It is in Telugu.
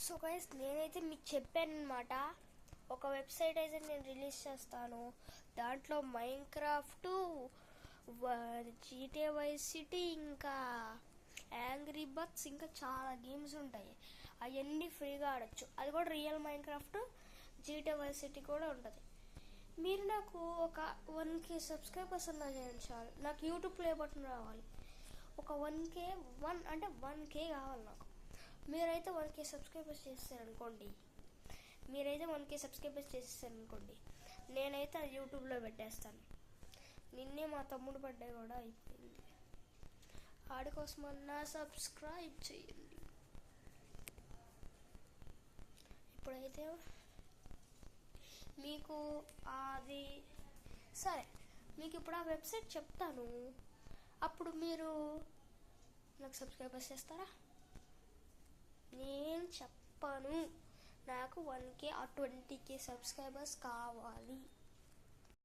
సో గైస్, నేనైతే మీకు చెప్పాను అనమాట. ఒక వెబ్సైట్ అయితే నేను రిలీజ్ చేస్తాను. దాంట్లో మైన్క్రాఫ్ట్, GTA వైస్ సిటీ, ఇంకా యాంగ్రీ బర్డ్స్, ఇంకా చాలా గేమ్స్ ఉంటాయి. అవన్నీ ఫ్రీగా ఆడొచ్చు. అది కూడా real Minecraft, GTA Vice City కూడా ఉంటుంది. మీరు నాకు ఒక 1K సబ్స్క్రైబర్స్ అన్నా చేయండి చాలు. నాకు యూట్యూబ్ ప్లే బటన్ రావాలి. ఒక 1K అంటే 1K కావాలి నాకు. మీరైతే 1K సబ్స్క్రైబర్స్ చేస్తారనుకోండి, నేనైతే అది యూట్యూబ్లో పెట్టేస్తాను. నిన్నే మా తమ్ముడు బర్త్డే కూడా అయిపోయింది. ఆడి కోసమన్నా సబ్స్క్రైబ్ చేయండి. ఇప్పుడైతే మీకు అది సరే, మీకు ఇప్పుడు ఆ వెబ్సైట్ చెప్తాను. అప్పుడు మీరు నాకు సబ్స్క్రైబర్స్ చేస్తారా? నేను చెప్పను. నాకు 1K or 20K సబ్స్క్రైబర్స్ కావాలి.